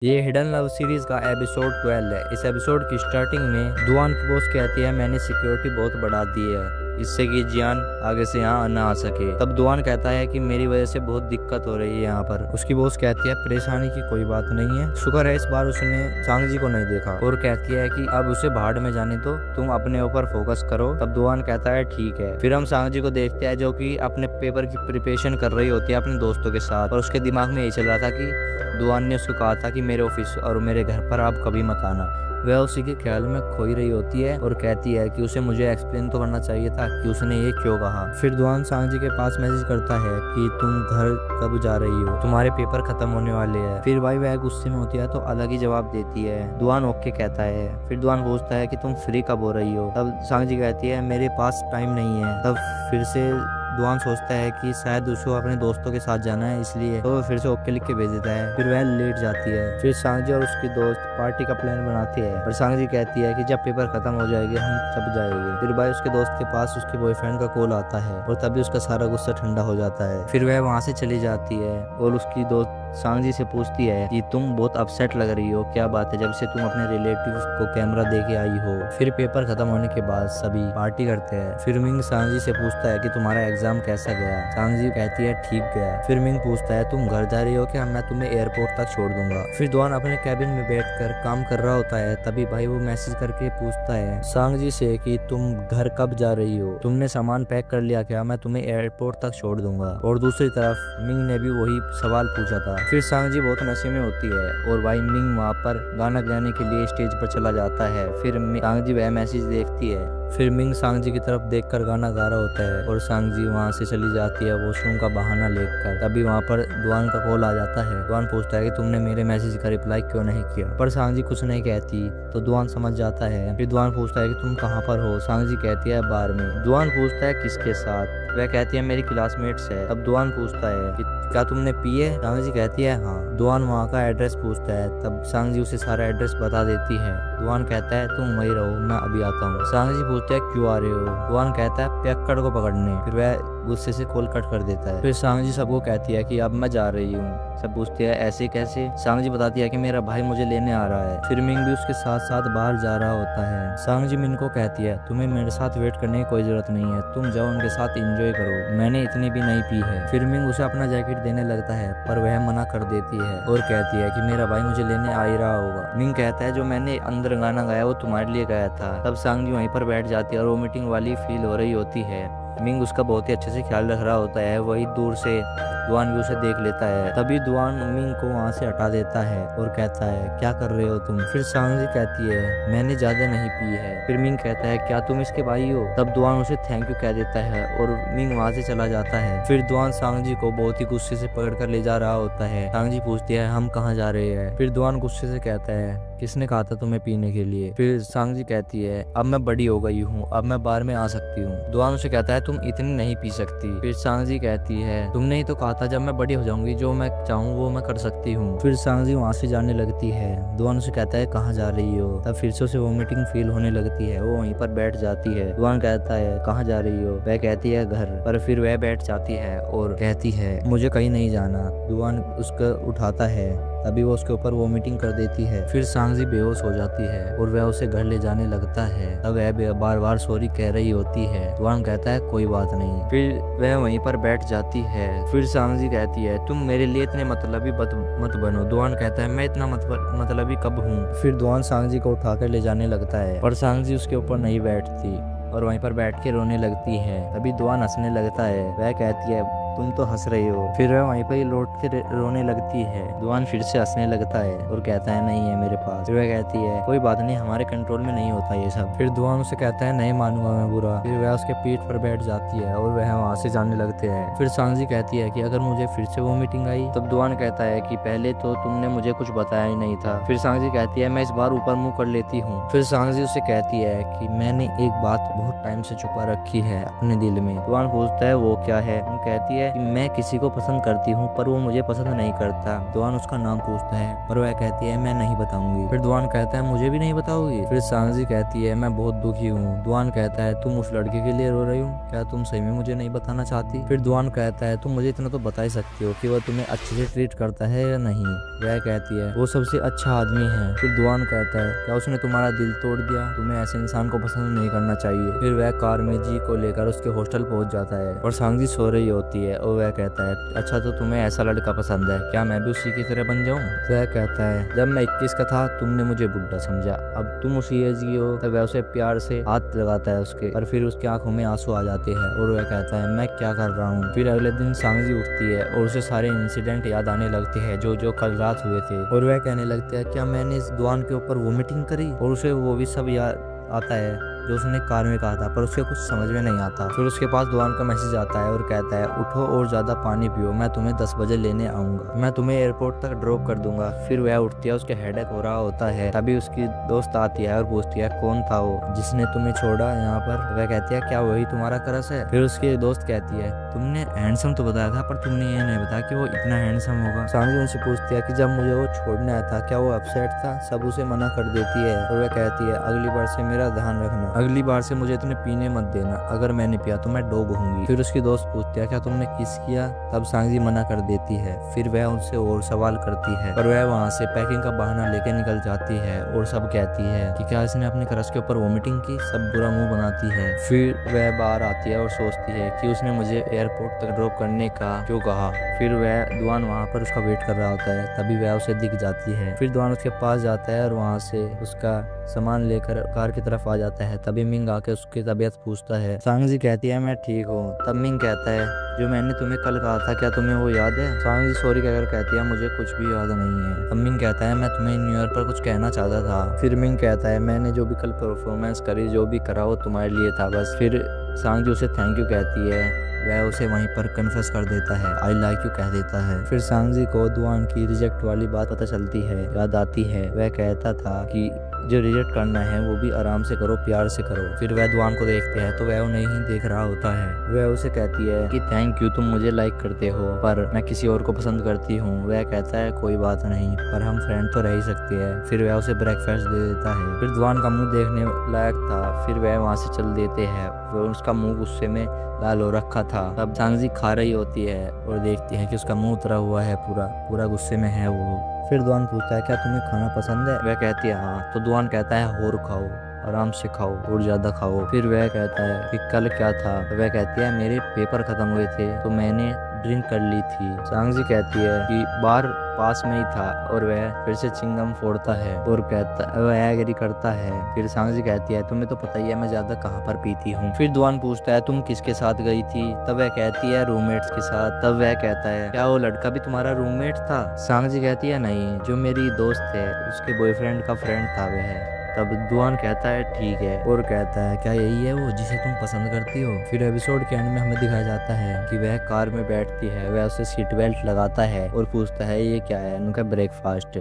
ये hidden love series का episode 12 है। इस एपिसोड की स्टार्टिंग में दुआन की बॉस कहती है मैंने सिक्योरिटी बहुत बढ़ा दी है इससे कि जियान आगे से यहाँ ना आ सके। तब दुआन कहता है कि मेरी वजह से बहुत दिक्कत हो रही है यहाँ पर। उसकी बॉस कहती है परेशानी की कोई बात नहीं है, शुक्र है इस बार उसने सांगजी को नहीं देखा, और कहती है कि अब उसे भाड़ में जाने दो, तुम अपने ऊपर फोकस करो। तब दुआन कहता है ठीक है। फिर हम सांगजी को देखते हैं जो कि अपने पेपर की प्रिपरेशन कर रही होती है अपने दोस्तों के साथ, और उसके दिमाग में यही चल रहा था कि दुआन ने उसको कहा था कि मेरे ऑफिस और मेरे घर पर आप कभी मत आना। वह उसी के ख्याल में खोई रही होती है और कहती है कि उसे मुझे एक्सप्लेन तो करना चाहिए था कि उसने ये क्यों कहा। फिर दुआन सांगजी के पास मैसेज करता है कि तुम घर कब जा रही हो, तुम्हारे पेपर खत्म होने वाले हैं। फिर भाई वह गुस्से में होती है तो अलग ही जवाब देती है। दुआन ओके कहता है। फिर दुआन पूछता है कि तुम फ्री कब हो रही हो। तब सांगजी कहती है मेरे पास टाइम नहीं है। तब फिर से दुआन सोचता है कि शायद उसको अपने दोस्तों के साथ जाना है, इसलिए तो फिर से ओके लिख के भेज देता है। फिर वह लेट जाती है। फिर सांगजी और उसकी दोस्त पार्टी का प्लान बनाते हैं, और सांगजी कहती है कि जब पेपर खत्म हो जाएंगे हम तब जाएंगे। फिर भाई उसके दोस्त के पास उसके बॉयफ्रेंड का कॉल आता है और तभी उसका सारा गुस्सा ठंडा हो जाता है। फिर वह वहाँ से चली जाती है और उसकी दोस्त सांगजी से पूछती है कि तुम बहुत अपसेट लग रही हो, क्या बात है, जब से तुम अपने रिलेटिव को कैमरा दे के आई हो। फिर पेपर खत्म होने के बाद सभी पार्टी करते हैं। फिर मिंग सांगजी से पूछता है कि तुम्हारा एग्जाम कैसा गया। सांगजी कहती है ठीक गया। फिर मिंग पूछता है तुम घर जा रही हो क्या, मैं तुम्हें एयरपोर्ट तक छोड़ दूंगा। फिर दुआन अपने कैबिन में बैठकर काम कर रहा होता है, तभी भाई वो मैसेज करके पूछता है सांगजी से कि तुम घर कब जा रही हो, तुमने सामान पैक कर लिया क्या, मैं तुम्हें एयरपोर्ट तक छोड़ दूंगा। और दूसरी तरफ मिंग ने भी वही सवाल पूछा था। फिर सांगजी बहुत नशे में होती है और भाई मिंग वहाँ पर गाना गाने के लिए स्टेज पर चला जाता है। फिर सांगजी वह मैसेज देखती है। फिर मिंग सांगजी की तरफ देखकर गाना गा रहा होता है और सांगजी वहाँ से चली जाती है वॉशरूम का बहाना लेकर। तभी वहाँ पर दुआन का कॉल आ जाता है। दुआन पूछता है कि तुमने मेरे मैसेज का रिप्लाई क्यों नहीं किया, पर सांगजी कुछ नहीं कहती तो दुआन समझ जाता है। फिर दुआन पूछता है कि तुम कहाँ पर हो। सांगजी कहती है बार में। दुआन पूछता है किसके साथ। वह कहती है मेरी क्लासमेट्स है। तब दुआन पूछता है कि क्या तुमने पी है। सांगजी कहती है हाँ। दुआन वहाँ का एड्रेस पूछता है। तब सांगजी उसे सारा एड्रेस बता देती है। दुआन कहता है तुम वही रहो, मैं अभी आता हूँ। सांगजी पूछता है क्यों आ रहे हो। दुआन कहता है पियक्कड़ को पकड़ने। फिर वह गुस्से से कॉल कट कर देता है। फिर सांगजी सबको कहती है कि अब मैं जा रही हूँ। सब पूछते हैं ऐसे कैसे। सांगजी बताती है कि मेरा भाई मुझे लेने आ रहा है। फिर मिंग भी उसके साथ साथ बाहर जा रहा होता है। सांगजी मिंग को कहती है तुम्हें मेरे साथ वेट करने की कोई जरूरत नहीं है, तुम जाओ उनके साथ एंजॉय करो, मैंने इतनी भी नहीं पी है। फिर मिंग उसे अपना जैकेट देने लगता है पर वह मना कर देती है और कहती है कि मेरा भाई मुझे लेने आ ही रहा होगा। मिंग कहता है जो मैंने अंदर गाना गाया वो तुम्हारे लिए गाया था। तब सांगजी वहीं पर बैठ जाती है और वोमिटिंग वाली फील हो रही होती है। मिंग उसका बहुत ही अच्छे से ख्याल रख रहा होता है। वही दूर से दुआन भी उसे देख लेता है। तभी दुआन मिंग को वहाँ से हटा देता है और कहता है क्या कर रहे हो तुम। फिर सांगजी कहती है मैंने ज्यादा नहीं पी है। फिर मिंग कहता है क्या तुम इसके भाई हो। तब दुआन उसे थैंक यू कह देता है और मिंग वहाँ से चला जाता है। फिर दुआन सांगजी को बहुत ही गुस्से से पकड़ कर ले जा रहा होता है। सांगजी पूछती है हम कहाँ जा रहे हैं। फिर दुआन गुस्से से कहता है किसने कहा था तुम्हें पीने के लिए। फिर सांगजी कहती है अब मैं बड़ी हो गई हूँ, अब मैं बार में आ सकती हूँ। दुआन उसे कहता है तुम इतनी नहीं पी सकती। फिर सांगजी कहती है तुमने ही तो कहा था जब मैं बड़ी हो जाऊंगी जो मैं चाहूँ वो मैं कर सकती हूँ। फिर सांगजी वहाँ से जाने लगती है। दुआन उसे कहता है कहाँ जा रही हो। तब फिर से उसे वोमिटिंग फील होने लगती है। वो वहीं पर बैठ जाती है। दुआन कहता है कहाँ जा रही हो। वह कहती है घर पर। फिर वह बैठ जाती है और कहती है मुझे कहीं नहीं जाना। दुआन उसको उठाता है, तभी वो उसके ऊपर वोमिटिंग कर देती है। फिर सांगजी बेहोश हो जाती है और वह उसे घर ले जाने लगता है। तब वह बार बार सॉरी कह रही होती है। दुआन कहता है कोई बात नहीं। फिर वह वहीं पर बैठ जाती है। फिर सांगजी कहती है तुम मेरे लिए इतने मतलबी मत बनो। दुआन कहता है मैं इतना मतलबी कब हूँ। फिर दुआन सांगजी को उठाकर ले जाने लगता है पर सांगजी उसके ऊपर नहीं बैठती और वहीं पर बैठ के रोने लगती है। तभी दुआन हंसने लगता है। वह कहती है तुम तो हंस रही हो। फिर वह वहीं पर ही लौट के रोने लगती है। दुआन फिर से हंसने लगता है और कहता है नहीं है मेरे पास। फिर वह कहती है कोई बात नहीं, हमारे कंट्रोल में नहीं होता ये सब। फिर दुआन उसे कहता है नहीं मानूंगा मैं बुरा। फिर वह उसके पीठ पर बैठ जाती है और वह वहाँ से जाने लगते हैं। फिर सांगजी कहती है कि अगर मुझे फिर से वो मीटिंग आई। तब दुआन कहता है कि पहले तो तुमने मुझे कुछ बताया ही नहीं था। फिर सांगजी कहती है मैं इस बार ऊपर मुंह कर लेती हूँ। फिर सांगजी उसे कहती है कि मैंने एक बात बहुत टाइम से छुपा रखी है अपने दिल में। दुआन पूछता है वो क्या है। कहती है है कि मैं किसी को पसंद करती हूँ पर वो मुझे पसंद नहीं करता। दुआन उसका नाम पूछता है पर वह कहती है मैं नहीं बताऊंगी। फिर दुआन कहता है मुझे भी नहीं बताओगी। फिर सांगजी कहती है मैं बहुत दुखी हूँ। दुआन कहता है तुम उस लड़के के लिए रो रही हो, क्या तुम सही में मुझे नहीं बताना चाहती? फिर दुआन कहता है तुम मुझे इतना तो बता ही सकती हो कि वो तुम्हें अच्छे से ट्रीट करता है या नहीं। वह कहती है वो सबसे अच्छा आदमी है। फिर दुआन कहता है क्या उसने तुम्हारा दिल तोड़ दिया? तुम्हें ऐसे इंसान को पसंद नहीं करना चाहिए। फिर वह कार में जी को लेकर उसके हॉस्टल पहुंच जाता है और सांगजी सो रही होती है और वह कहता है अच्छा तो तुम्हें ऐसा लड़का पसंद है, क्या मैं भी उसी की तरह बन जाऊं? वह कहता है जब मैं 21 का था तुमने मुझे बुढ़ा समझा, अब तुम उसी एज की हो। तब वह उसे प्यार से हाथ लगाता है उसके, और फिर उसकी आंखों में आंसू आ जाते हैं और वह कहता है मैं क्या कर रहा हूँ। फिर अगले दिन सांगजी उठती है और उसे सारे इंसिडेंट याद आने लगते हैं जो जो कल रात हुए थे, और वह कहने लगती है क्या मैंने इस दुआन के ऊपर वोमिटिंग करी? और उसे वो भी सब याद आता है जो उसने कार में कहा था, पर उसे कुछ समझ में नहीं आता। फिर उसके पास दुआन का मैसेज आता है और कहता है उठो और ज्यादा पानी पियो, मैं तुम्हें 10 बजे लेने आऊंगा, मैं तुम्हें एयरपोर्ट तक ड्रॉप कर दूंगा। फिर वह उठती है, उसके हेडेक हो रहा होता है। तभी उसकी दोस्त आती है और पूछती है कौन था वो जिसने तुम्हें छोड़ा यहाँ पर? वह कहती है क्या वही तुम्हारा क्रश है? फिर उसकी दोस्त कहती है तुमने हैंडसम तो बताया था पर तुमने ये नहीं बताया कि वो इतना हैंडसम होगा। सांगजी उनसे पूछती है कि जब मुझे वो छोड़ने आया था क्या वो अपसेट था? सब उसे मना कर देती है और वह कहती है अगली बार से मेरा ध्यान रखना, अगली बार से मुझे इतने पीने मत देना, अगर मैंने पिया तो मैं डोब होंगी। फिर उसकी दोस्त पूछती है क्या तुमने किस किया? तब सांगजी मना कर देती है। फिर वह उनसे और सवाल करती है पर वह वहाँ से पैकिंग का बहाना लेके निकल जाती है और सब कहती है कि क्या इसने अपने क्रश के ऊपर वोमिटिंग की? सब बुरा मुंह बनाती है। फिर वह बाहर आती है और सोचती है कि उसने मुझे एयरपोर्ट तक ड्रॉप करने का क्यों कहा। फिर वह दुआन वहाँ पर उसका वेट कर रहा होता है, तभी वह उसे दिख जाती है। फिर दुआन उसके पास जाता है और वहाँ से उसका सामान लेकर कार की तरफ आ जाता है। तभी मिंग आके उसकी तबीयत पूछता है। सांगजी कहती है मैं ठीक हूँ। तब मिंग कहता है जो मैंने तुम्हें कल कहा था क्या तुम्हें वो याद है? सांगजी सॉरी कहकर कहती है मुझे कुछ भी याद नहीं है। तब मिंग कहता है मैं तुम्हें न्यू ईयर पर कुछ कहना चाहता था। फिर मिंग कहता है मैंने जो भी कल परफॉर्मेंस करी, जो भी करा वो तुम्हारे लिए था बस। फिर सांगजी उसे थैंक यू कहती है। वह उसे वहीं पर कन्फेस कर देता है, आई लाइक यू कह देता है। फिर सांगजी को दुआन की रिजेक्ट वाली बात पता चलती है, याद आती है। वह कहता था कि जो रिजेक्ट करना है वो भी आराम से करो, प्यार से करो। फिर वह दुआन को देखते हैं तो वह उन्हें ही देख रहा होता है। वह उसे कहती है कि थैंक यू, तुम मुझे लाइक करते हो पर मैं किसी और को पसंद करती हूँ। वह कहता है कोई बात नहीं, पर हम फ्रेंड तो रह ही सकते हैं। फिर वह उसे ब्रेकफास्ट दे देता है। फिर दुआन का मुंह देखने लायक था। फिर वह वहाँ से चल देते हैं। वह उसका मुंह गुस्से में लाल हो रखा था। तब सांगजी खा रही होती है और देखती है कि उसका मुंह उतरा हुआ है, पूरा गुस्से में है वो। फिर दुआन पूछता है क्या तुम्हें खाना पसंद है? वह कहती है हाँ। तो दुआन कहता है और खाओ, आराम से खाओ और ज्यादा खाओ। फिर वह कहता है कि कल क्या था? वह कहती है मेरे पेपर खत्म हुए थे तो मैंने ड्रिंक कर ली थी। सांगजी कहती है कि बार पास में ही था और वह फिर से चिंगम फोड़ता है और कहता वह एग्री करता है। फिर सांगजी कहती है तुम्हें तो पता ही है मैं ज्यादा कहाँ पर पीती हूँ। फिर दुआन पूछता है तुम किसके साथ गई थी? तब वह कहती है रूममेट्स के साथ। तब वह कहता है क्या वो लड़का भी तुम्हारा रूममेट था? सांगजी कहती है नहीं, जो मेरी दोस्त है उसके बॉयफ्रेंड का फ्रेंड था वह। तब दुआन कहता है ठीक है और कहता है क्या यही है वो जिसे तुम पसंद करती हो? फिर एपिसोड के एंड में हमें दिखाया जाता है कि वह कार में बैठती है, वह उसे सीट बेल्ट लगाता है और पूछता है ये क्या है? उनका ब्रेकफास्ट।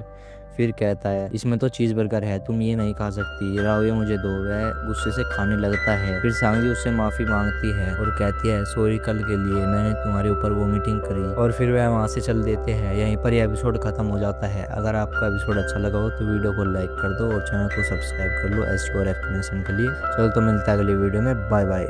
फिर कहता है इसमें तो चीज बर्गर है, तुम ये नहीं खा सकती, लाओ ये मुझे दो। वह गुस्से से खाने लगता है। फिर सांगजी उससे माफी मांगती है और कहती है सॉरी कल के लिए, मैंने तुम्हारे ऊपर वोमिटिंग करी। और फिर वह वहाँ से चल देते हैं। यहीं पर यह एपिसोड खत्म हो जाता है। अगर आपका एपिसोड अच्छा लगा हो तो वीडियो को लाइक कर दो और चैनल को सब्सक्राइब कर लो ऐसी और एक्सप्लेनेशन के लिए। चलो तो मिलता है अगली वीडियो में, बाय बाय।